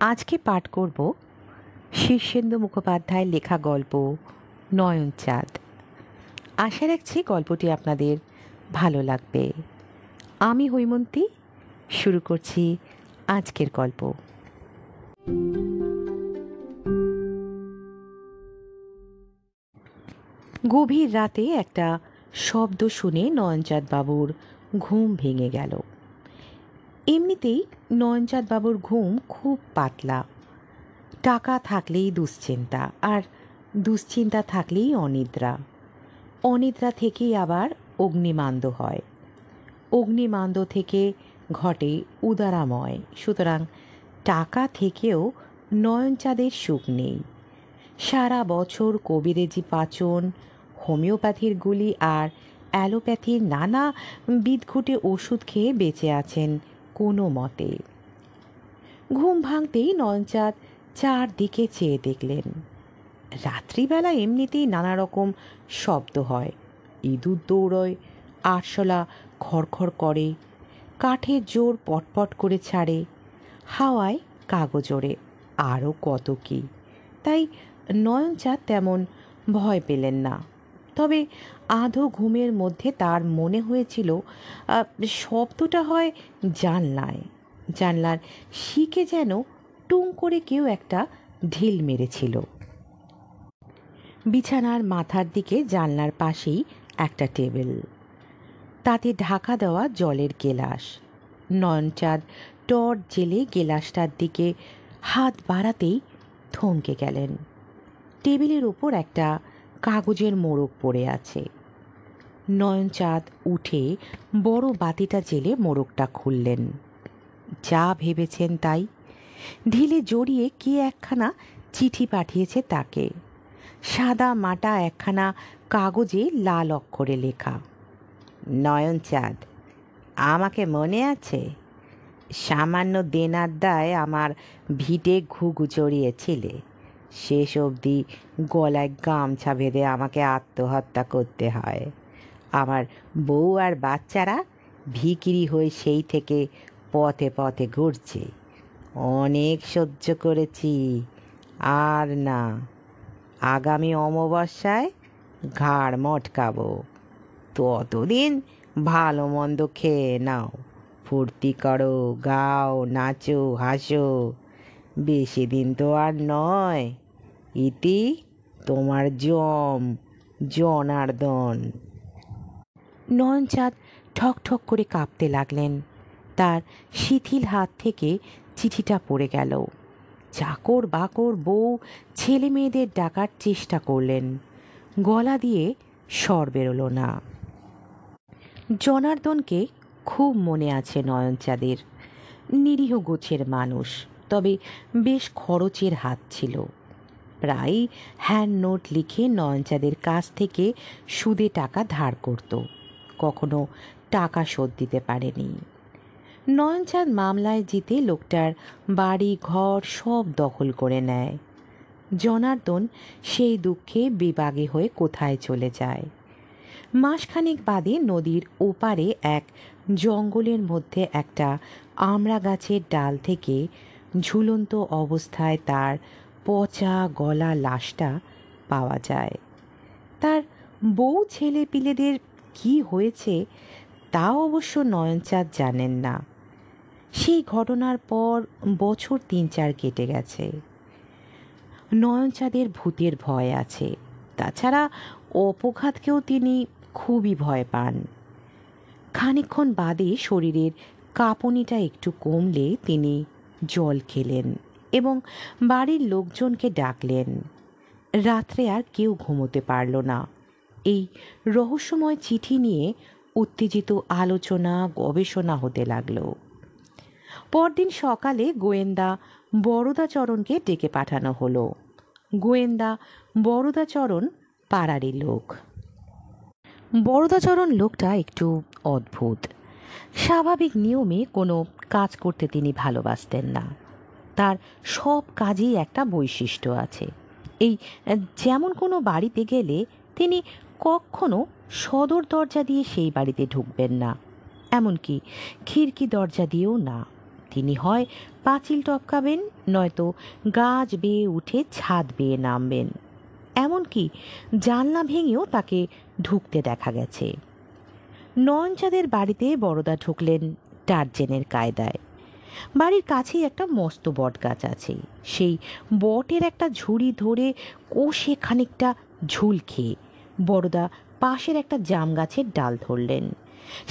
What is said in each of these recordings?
আজকে পাঠ করব শীর্ষেন্দু মুখোপাধ্যায়ের লেখা গল্প নয়নচাঁদ। আশা রাখছি গল্পটি আপনাদের ভালো লাগবে। আমি হৈমন্তী, শুরু করছি আজকের গল্প। গভীর রাতে একটা শব্দ শুনে নয়নচাঁদ বাবুর ঘুম ভেঙে গেল। এমনিতেই নয়নচাঁদ বাবুর ঘুম খুব পাতলা। টাকা থাকলেই দুশ্চিন্তা, আর দুশ্চিন্তা থাকলেই অনিদ্রা। অনিদ্রা থেকেই আবার অগ্নিমান্দ হয়, অগ্নিমান্দ থেকে ঘটে উদারাময়। সুতরাং টাকা থেকেও নয়নচাঁদের সুখ নেই। সারা বছর কবিরেজি পাচন, হোমিওপ্যাথির গুলি আর অ্যালোপ্যাথির নানা বিদঘুটে ওষুধ খেয়ে বেঁচে আছেন কোনো মতে। ঘুম ভাঙতেই নয়নচাঁদ চারদিকে চেয়ে দেখলেন। রাত্রিবেলা এমনিতেই নানা রকম শব্দ হয়। ইঁদুর দৌড়য়, আরশোলা খড়খড় করে, কাঠের জোর পটপট করে ছাড়ে, হাওয়ায় কাগজ ওড়ে, আরও কত কী। তাই নয়নচাঁদ তেমন ভয় পেলেন না। তবে আধো ঘুমের মধ্যে তার মনে হয়েছিল শব্দটা হয় জানলায়। জানলার শিকে যেন টুং করে কেউ একটা ঢিল মেরেছিল। বিছানার মাথার দিকে জানলার পাশেই একটা টেবিল, তাতে ঢাকা দেওয়া জলের গেলাস। নয়নচাঁদ টর্চ জেলে গেলাসটার দিকে হাত বাড়াতেই থমকে গেলেন। টেবিলের ওপর একটা কাগজের মোড়ক পড়ে আছে। নয়নচাঁদ উঠে বড় বাতিটা জেলে মোড়কটা খুললেন। যা ভেবেছেন তাই। ঢিলে জড়িয়ে কে একখানা চিঠি পাঠিয়েছে তাকে। সাদা মাটা একখানা কাগজে লাল অক্ষরে লেখা, নয়নচাঁদ, আমাকে মনে আছে? সামান্য দেনার দায় আমার ভিটে ঘুঘু চড়িয়েছিলে। শেষ অবধি গলায় গামছা বেঁধে আমাকে আত্মহত্যা করতে হয়। আমার বউ আর বাচ্চারা ভিখিরি হয়ে সেই থেকে পথে পথে ঘুরছে। অনেক সহ্য করেছি, আর না। আগামী অমাবস্যায় ঘাড় মটকাবো। ততদিন ভালো মন্দ খেয়ে নাও, ফুর্তি করো, গাও, নাচো, হাসো। বেশি দিন তো আর নয়। ইতি তোমার জনার্দন। নয়নচাঁদ ঠক ঠক করে কাঁপতে লাগলেন। তার শিথিল হাত থেকে চিঠিটা পড়ে গেল। চাকর বাকর বউ ছেলে মেয়েদের ডাকার চেষ্টা করলেন, গলা দিয়ে স্বর বেরোলো না। জনার্দনকে খুব মনে আছে নয়নচাঁদের। নিরীহ গোছের মানুষ, তবে বেশ খরচের হাত ছিল। প্রায় হ্যান্ড নোট লিখে নয়নচাঁদের কাছ থেকে সুদে টাকা ধার করত। কখনো টাকা শোধ দিতে পারেনি। নয়নচাঁদ মামলায় জিতে লোকটার বাড়ি ঘর সব দখল করে নেয়। জনার্দন সেই দুঃখে বিবাগে হয়ে কোথায় চলে যায়। মাসখানেক বাদে নদীর ওপারে এক জঙ্গলের মধ্যে একটা আমড়া গাছের ডাল থেকে ঝুলন্ত অবস্থায় তার পচা গলা লাশটা পাওয়া যায়। তার বউ ছেলে পিলেদের কি হয়েছে তা অবশ্য নয়নচাঁদ জানেন না। সেই ঘটনার পর বছর ৩-৪ কেটে গেছে। নয়নচাঁদের ভূতের ভয় আছে। তাছাড়া অপঘাতকেও তিনি খুবই ভয় পান। খানিকক্ষণ বাদে শরীরের কাঁপুনিটা একটু কমলে তিনি জল খেলেন এবং বাড়ির লোকজনকে ডাকলেন। রাত্রে আর কেউ ঘুমোতে পারল না। এই রহস্যময় চিঠি নিয়ে উত্তেজিত আলোচনা গবেষণা হতে লাগলো। পরদিন সকালে গোয়েন্দা বরদাচরণকে ডেকে পাঠানো হলো। গোয়েন্দা বরদাচরণ পাড়ারই লোক। বরদাচরণ লোকটা একটু অদ্ভুত। স্বাভাবিক নিয়মে কোনো কাজ করতে তিনি ভালোবাসতেন না। তার সব কাজেই একটা বৈশিষ্ট্য আছে। এই যেমন কোনো বাড়িতে গেলে তিনি কখনো সদর দরজা দিয়ে সেই বাড়িতে ঢুকবেন না, এমনকি খিড়কি দরজা দিয়েও না। তিনি হয় পাঁচিল টপকাবেন, নয়তো গাছ বেয়ে উঠে ছাদ বেয়ে নামবেন। এমনকি জানলা ভেঙেও তাকে ঢুকতে দেখা গেছে। নয়নচাঁদের বাড়িতে বড়দা ঢুকলেন টার্জেনের কায়দায়। বাড়ির কাছেই একটা মস্ত বট গাছ আছে। সেই বটের একটা ঝুড়ি ধরে কষে খানিকটা ঝুল খেয়ে বড়দা পাশের একটা জাম গাছের ডাল ধরলেন।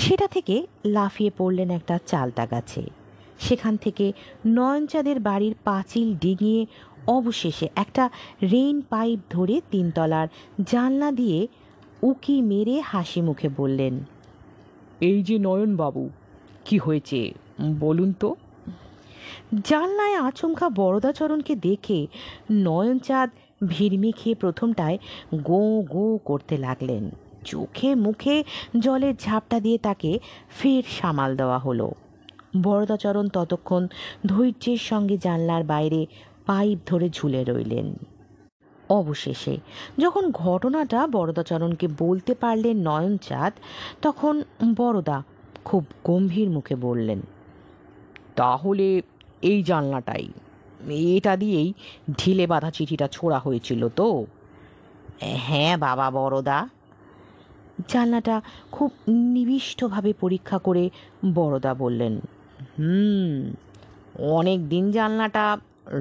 সেটা থেকে লাফিয়ে পড়লেন একটা চালতা গাছে। সেখান থেকে নয়নচাঁদের বাড়ির পাঁচিল ডিঙিয়ে অবশেষে একটা রেইন পাইপ ধরে তিনতলার জানলা দিয়ে উকি মেরে হাসি মুখে বললেন, এই যে নয়নবাবু, কি হয়েছে বলুন তো? জানলায় আচমকা বরদাচরণকে দেখে নয়নচাঁদ ভিড়মি খেয়ে প্রথমটায় গো গো করতে লাগলেন। চোখে মুখে জলের ঝাপটা দিয়ে তাকে ফের সামাল দেওয়া হলো। বরদাচরণ ততক্ষণ ধৈর্যের সঙ্গে জানলার বাইরে পাইপ ধরে ঝুলে রইলেন। অবশেষে যখন ঘটনাটা বরদাচরণকে বলতে পারলেন নয়নচাঁদ, তখন বরদা খুব গম্ভীর মুখে বললেন, তাহলে এই জানলাটাই, এটা দিয়েই ঢিলে বাঁধা চিঠিটা ছোড়া হয়েছিল তো? হ্যাঁ বাবা বড়দা। জানলাটা খুব নিবিষ্টভাবে পরীক্ষা করে বড়দা বললেন, অনেক দিন জানলাটা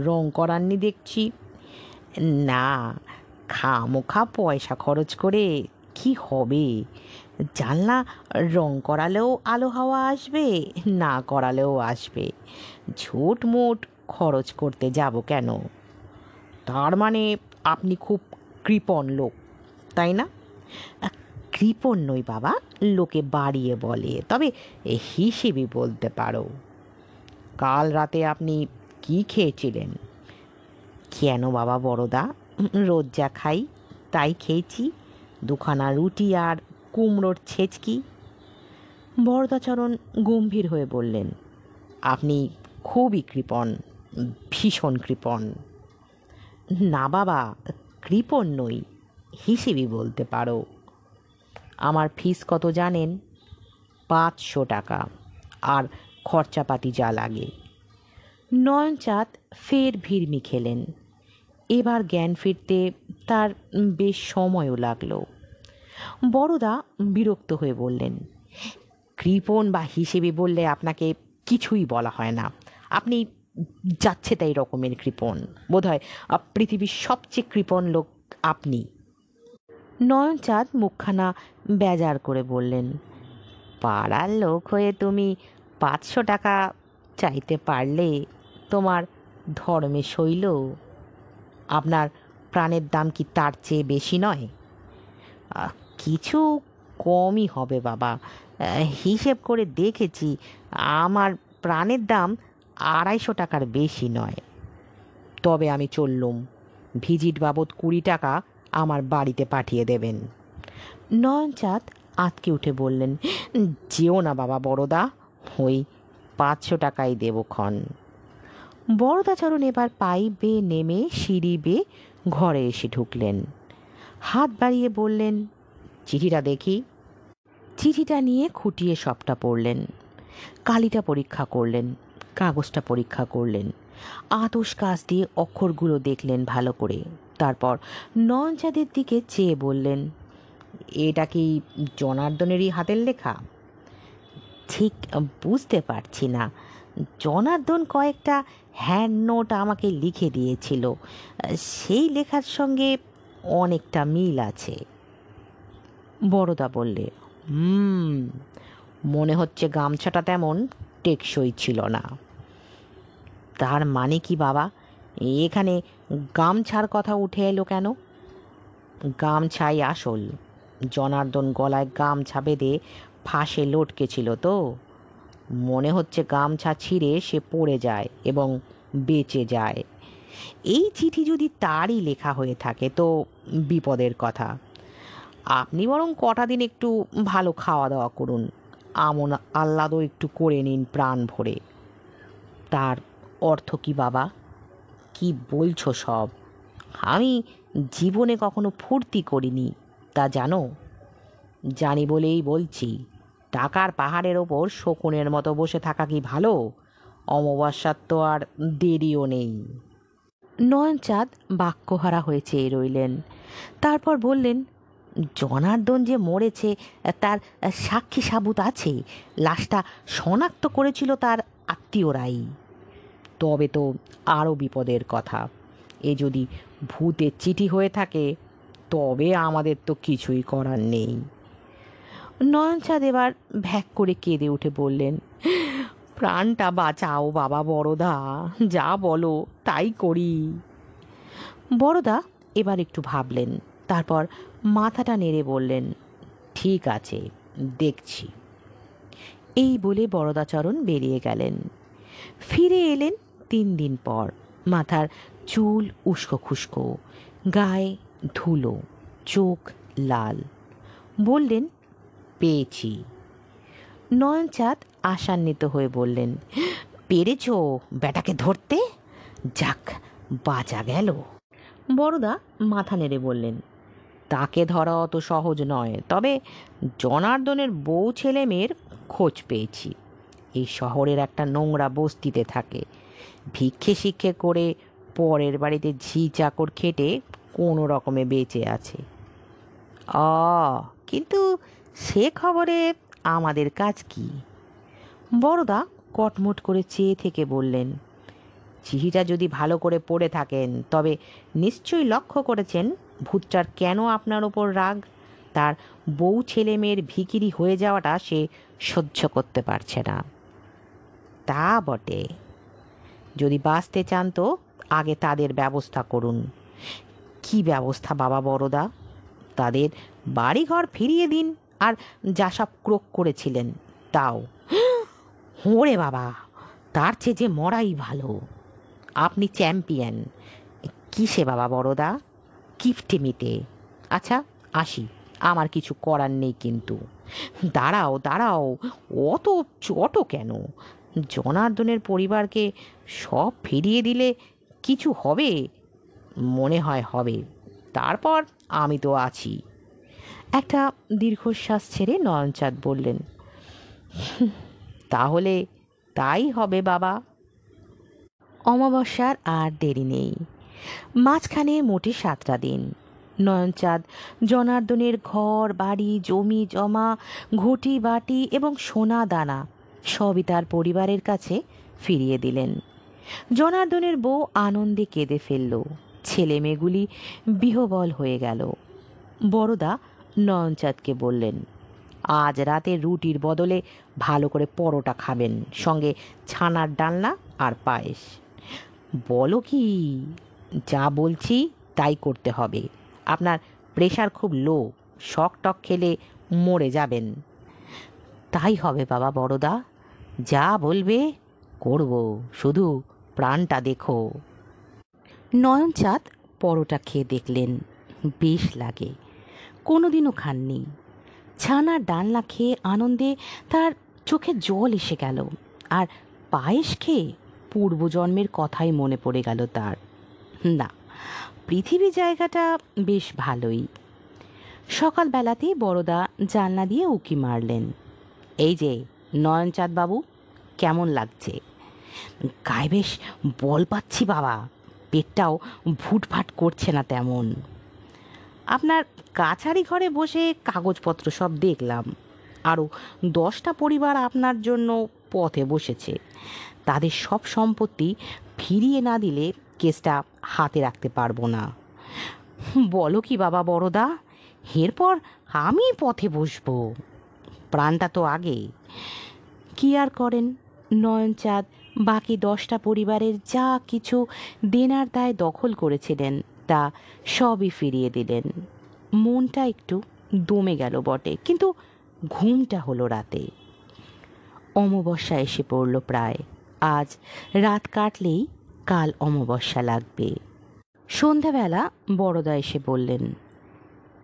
রং করাননি দেখছি। না, খামোখা পয়সা খরচ করে কি হবে? জানলা রং করালেও আলো হাওয়া আসবে, না করালেও আসবে। ঝুটমুট খরচ করতে যাব কেন? তার মানে আপনি খুব কৃপণ লোক, তাই না? কৃপণ নই বাবা, লোকে বাড়িয়ে বলে, তবে হিসেবে বলতে পারো। কাল রাতে আপনি কি খেয়েছিলেন? কেন বাবা বড়দা, রোজ যা খাই তাই খেয়েছি, দুখানা রুটি আর কুমড়োর ছেচকি। বরদাচরণ গম্ভীর হয়ে বললেন, আপনি খুবই কৃপণ, ভীষণ কৃপণ। না বাবা, কৃপণ নই, হিসেবে বলতে পারো। আমার ফিস কত জানেন? 500 টাকা, আর খরচাপাতি যা লাগে। নয়নচাঁদ ফের ভিড়মি খেলেন। এবার জ্ঞান ফিরতে তার বেশ সময়ও লাগলো। বড়দা বিরক্ত হয়ে বললেন, কৃপণ বা হিসেবে বললে আপনাকে কিছুই বলা হয় না। আপনি যাচ্ছে তাই রকমের কৃপণ। বোধহয় পৃথিবীর সবচেয়ে কৃপণ লোক আপনি। নয়নচাঁদ মুখখানা বেজার করে বললেন, পাড়ার লোক হয়ে তুমি 500 টাকা চাইতে পারলে তোমার ধর্মে সইল? আপনার প্রাণের দাম কি তার চেয়ে বেশি নয়? কিছু কমই হবে বাবা, হিসেব করে দেখেছি, আমার প্রাণের দাম 250 টাকার বেশি নয়। তবে আমি চললুম, ভিজিট বাবদ 20 টাকা আমার বাড়িতে পাঠিয়ে দেবেন। নয়নচাঁদ আঁতকে উঠে বললেন, যেও না বাবা বড়দা, ওই 500 টাকাই দেব ক্ষণ। বরদাচরণ এবার পাইপ বেয়ে নেমে সিঁড়ি বেয়ে ঘরে এসে ঢুকলেন। হাত বাড়িয়ে বললেন, চিঠিটা দেখি। চিঠিটা নিয়ে খুঁটিয়ে সবটা পড়লেন। কালিটা পরীক্ষা করলেন, কাগজটা পরীক্ষা করলেন, আতশ কাচ দিয়ে অক্ষরগুলো দেখলেন ভালো করে। তারপর নয়নচাঁদের দিকে চেয়ে বললেন, এটা কি জনার্দনেরই হাতের লেখা? ঠিক বুঝতে পারছি না, জনার্দন কয়েকটা হ্যান্ড নোট আমাকে লিখে দিয়েছিল, সেই লেখার সঙ্গে অনেকটা মিল আছে। বড়দা বললে, মনে হচ্ছে গামছাটা তেমন টেকসই ছিল না। তার মানে কি বাবা, এখানে গামছার কথা উঠে এলো কেন? গামছাই আসল। জনার্দন গলায় গামছা বেঁধে ফাঁসে লটকে ছিল তো। মনে হচ্ছে গামছা ছিঁড়ে সে পড়ে যায় এবং বেঁচে যায়। এই চিঠি যদি তারই লেখা হয়ে থাকে তো বিপদের কথা। আপনি বরং কটা দিন একটু ভালো খাওয়া দাওয়া করুন, আমন আহ্লাদও একটু করে নিন প্রাণ ভরে। তার অর্থ কি বাবা? কি বলছো সব? আমি জীবনে কখনো ফুর্তি করিনি, তা জানো? জানি বলেই বলছি। টাকার পাহাড়ের ওপর শকুনের মতো বসে থাকা কি ভালো? অমাবস্যার তো আর দেরিও নেই। নয়নচাঁদ বাক্যহারা হয়ে চেয়ে রইলেন। তারপর বললেন, জনার্দন যে মরেছে তার সাক্ষী সাবুত আছে। লাশটা শনাক্ত করেছিল তার আত্মীয়রাই। তবে তো আরও বিপদের কথা। এ যদি ভূতের চিঠি হয়ে থাকে তবে আমাদের তো কিছুই করার নেই। নয়নচাঁদ এবার ভ্যাক করে কেঁদে উঠে বললেন, প্রাণটা বাঁচাও বাবা বড়দা, যা বলো তাই করি। বড়দা এবার একটু ভাবলেন, তারপর মাথাটা নেড়ে বললেন, ঠিক আছে, দেখছি। এই বলে বরদাচরণ বেরিয়ে গেলেন। ফিরে এলেন 3 দিন পর। মাথার চুল উস্কো খুস্কো, গায়ে ধুলো, চোখ লাল। বললেন, পেয়েছি। নয়নচাঁদ আশান্বিত হয়ে বললেন, পেরেছ বেটাকে ধরতে? যাক, বাঁচা গেল। বড়দা মাথা নেড়ে বললেন, তাকে ধরা অত সহজ নয়, তবে জনার্দনের বউ ছেলে মেয়ের খোঁজ পেয়েছি। এই শহরের একটা নোংরা বস্তিতে থাকে। ভিক্ষে শিক্ষে করে পরের বাড়িতে ঝি চাকর খেটে কোনো রকমে বেঁচে আছে। কিন্তু সে খবরে আমাদের কাজ কি? বড়দা কটমট করে চেয়ে থেকে বললেন, চিঠিটা যদি ভালো করে পড়ে থাকেন তবে নিশ্চয়ই লক্ষ্য করেছেন ভূতটার কেন আপনার ওপর রাগ। তার বউ ছেলে মেয়ের ভিখিরি হয়ে যাওয়াটা সে সহ্য করতে পারছে না। তা বটে, যদি বাঁচতে চান তো আগে তাদের ব্যবস্থা করুন। কি ব্যবস্থা বাবা বড়দা? তাদের বাড়িঘর ফিরিয়ে দিন, আর যা সব ক্রোক করেছিলেন তাও। ওরে বাবা, তার চেয়ে যে মরাই ভালো। আপনি চ্যাম্পিয়ন। কিসে বাবা বড়দা? কিপটেমিতে। আচ্ছা আসি, আমার কিছু করার নেই কিন্তু। দাঁড়াও দাঁড়াও, অত চট কেন? জনার্দনের পরিবারকে সব ফিরিয়ে দিলে কিছু হবে? মনে হয় হবে। তারপর আমি তো আছি। একটা দীর্ঘশ্বাস ছেড়ে নয়নচাঁদ বললেন, তাহলে তাই হবে বাবা। অমাবস্যার আর দেরি নেই। মাঝখানে মোটে 7টা দিন। নয়নচাঁদ জনার্দনের ঘর বাড়ি জমি জমা ঘটি বাটি এবং সোনা দানা সবই তার পরিবারের কাছে ফিরিয়ে দিলেন। জনার্দনের বউ আনন্দে কেঁদে ফেলল। ছেলে মেয়েগুলি বিহ্বল হয়ে গেল। বড়দা নয়নচাঁদকে বললেন, আজ রাতে রুটির বদলে ভালো করে পরোটা খাবেন, সঙ্গে ছানার ডালনা আর পায়েস। বলো কি? যা বলছি তাই করতে হবে। আপনার প্রেশার খুব লো, শক টক খেলে মরে যাবেন। তাই হবে বাবা বড়দা, যা বলবে করব, শুধু প্রাণটা দেখো। নয়নচাঁদ পরোটা খেয়ে দেখলেন, বেশ লাগে। কোনোদিনও খাননি। ছানার ডালনা খেয়ে আনন্দে তার চোখে জল এসে গেল, আর পায়েস খেয়ে পূর্বজন্মের কথাই মনে পড়ে গেল তার। না, পৃথিবী জায়গাটা বেশ ভালোই। সকালবেলাতেই বড়দা জানলা দিয়ে উঁকি মারলেন। এই যে নয়নচাঁদ বাবু, কেমন লাগছে? গায়ে বেশ বল পাচ্ছি বাবা, পেটটাও ভুটভাট করছে না তেমন। আপনার কাছারি ঘরে বসে কাগজপত্র সব দেখলাম। আরও 10টা পরিবার আপনার জন্য পথে বসেছে। তাদের সব সম্পত্তি ফিরিয়ে না দিলে কেসটা হাতে রাখতে পারবো না। বলো কি বাবা বড়দা, এরপর আমি পথে বসবো? প্রাণটা তো আগে। কি আর করেন? নয়নচাঁদ বাকি 10টা পরিবারের যা কিছু দেনার দায় দখল করেছিলেন তা সবই ফিরিয়ে দিলেন। মনটা একটু দমে গেল বটে, কিন্তু ঘুমটা হলো রাতে। অমাবস্যা এসে পড়ল প্রায়। আজ রাত কাটলেই কাল অমাবস্যা লাগবে। সন্ধ্যাবেলা বড়দা এসে বললেন,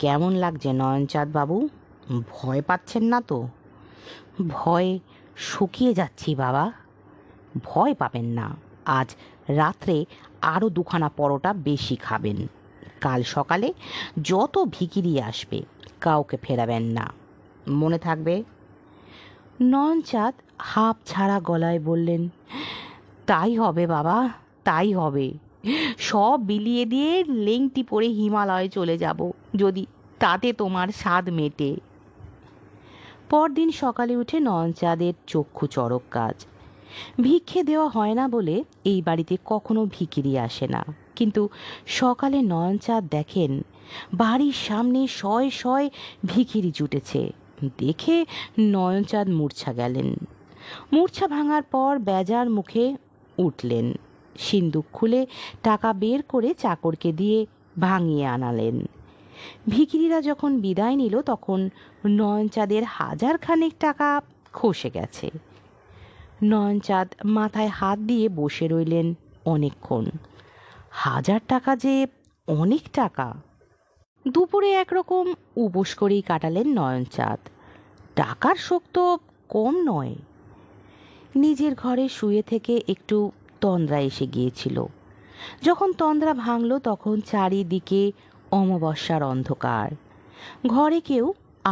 কেমন লাগছে নয়নচাঁদ বাবু? ভয় পাচ্ছেন না তো? ভয় শুকিয়ে যাচ্ছি বাবা। ভয় পাবেন না, আজ রাত্রে আরও 2খানা পরোটা বেশি খাবেন। কাল সকালে যত ভিখিরি আসবে কাউকে ফেরাবেন না, মনে থাকবে? নয়নচাঁদ হাঁপ ছাড়া গলায় বললেন, তাই হবে বাবা, তাই হবে। সব বিলিয়ে দিয়ে লেংটি পরে হিমালয়ে চলে যাব, যদি তাতে তোমার স্বাদ মেটে। পরদিন সকালে উঠে নয়নচাঁদের চক্ষু চড়ক কাজ। ভিক্ষে দেওয়া হয় না বলে এই বাড়িতে কখনো ভিখিরি আসে না, কিন্তু সকালে নয়নচাঁদ দেখেন বাড়ির সামনে শয়ে শয়ে ভিখিরি জুটেছে। দেখে নয়নচাঁদ মূর্ছা গেলেন। মূর্ছা ভাঙার পর বেজার মুখে উঠলেন। সিন্দুক খুলে টাকা বের করে চাকরকে দিয়ে ভাঙিয়ে আনালেন। ভিখিরিরা যখন বিদায় নিল তখন নয়নচাঁদের 1,000 টাকা খসে গেছে। নয়নচাঁদ মাথায় হাত দিয়ে বসে রইলেন অনেকক্ষণ। 1,000 টাকা যে অনেক টাকা। দুপুরে একরকম উপোস করেই কাটালেন নয়নচাঁদ। টাকার শোক তো কম নয়। নিজের ঘরে শুয়ে থেকে একটু তন্দ্রা এসে গিয়েছিল। যখন তন্দ্রা ভাঙল তখন চারিদিকে অমাবস্যার অন্ধকার। ঘরে কেউ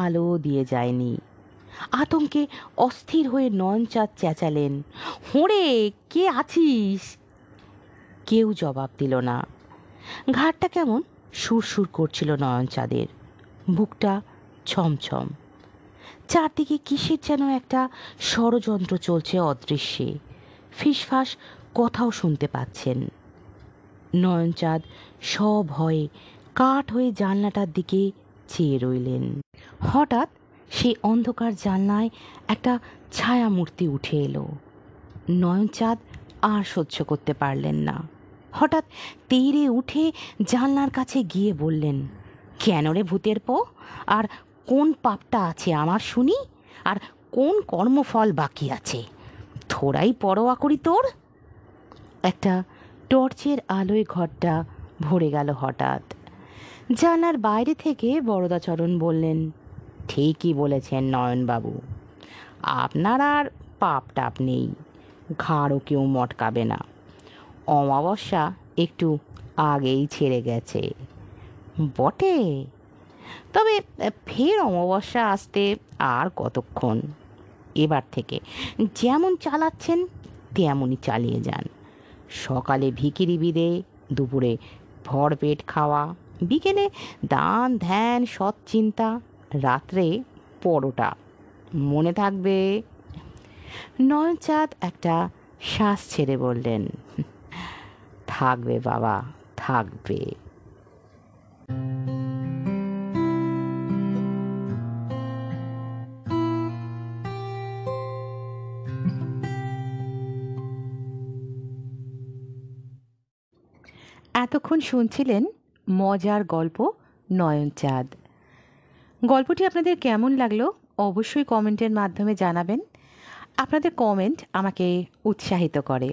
আলো দিয়ে যায়নি। আতঙ্কে অস্থির হয়ে নয়নচাঁদ চেঁচালেন, হোঁড়ে, কে আছিস? কেউ জবাব দিল না। ঘাটটা কেমন সুরসুর করছিল নয়নচাঁদের, বুকটা ছমছম। চারদিকে কিসের যেন একটা ষড়যন্ত্র চলছে অদৃশ্যে। ফিসফাস কথাও শুনতে পাচ্ছেন। নয়নচাঁদ সভয়ে কাঠ হয়ে জানলাটার দিকে চেয়ে রইলেন। হঠাৎ সেই অন্ধকার জানলায় একটা ছায়ামূর্তি উঠে এলো। নয়নচাঁদ আর সহ্য করতে পারলেন না। হঠাৎ তেড়ে উঠে জানলার কাছে গিয়ে বললেন, কেন রে ভূতের পো? আর কোন পাপটা আছে আমার শুনি? আর কোন কর্মফল বাকি আছে? থোড়াই পরোয়া করি তোর? একটা টর্চের আলোয় ঘরটা ভরে গেল হঠাৎ। জানলার বাইরে থেকে বরদাচরণ বললেন, ঠিকই বলেছেন নয়নবাবু, আপনার আর পাপ টাপ নেই, ঘাড়ও কেউ মটকাবে না। অমাবস্যা একটু আগেই ছেড়ে গেছে বটে, তবে ফের অমাবস্যা আসতে আর কতক্ষণ। এবার থেকে যেমন চালাচ্ছেন তেমনই চালিয়ে যান। সকালে ভিখিরি বিদে, দুপুরে ভরপেট খাওয়া, বিকেলে দান ধ্যান সৎ চিন্তা, রাত্রে পরোটা। মনে থাকবে। নয়নচাঁদ একটা শ্বাস ছেড়ে বললেন, থাকবে বাবা, থাকবে। এতক্ষণ শুনছিলেন মজার গল্প নয়নচাঁদ। গল্পটি আপনাদের কেমন লাগলো অবশ্যই কমেন্টের মাধ্যমে জানাবেন। আপনাদের কমেন্ট আমাকে উৎসাহিত করে।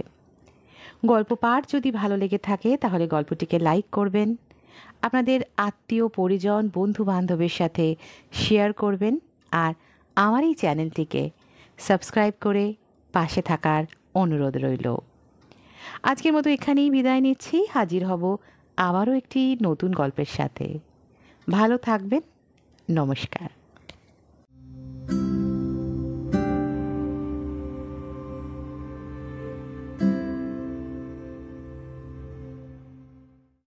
গল্প পাঠ যদি ভালো লেগে থাকে তাহলে গল্পটিকে লাইক করবেন, আপনাদের আত্মীয় পরিজন বন্ধু বান্ধবের সাথে শেয়ার করবেন, আর আমার এই চ্যানেলটিকে সাবস্ক্রাইব করে পাশে থাকার অনুরোধ রইল। আজকের মতো এখানেই বিদায় নিচ্ছি। হাজির হব আবারও একটি নতুন গল্পের সাথে। ভালো থাকবেন। নমস্কার।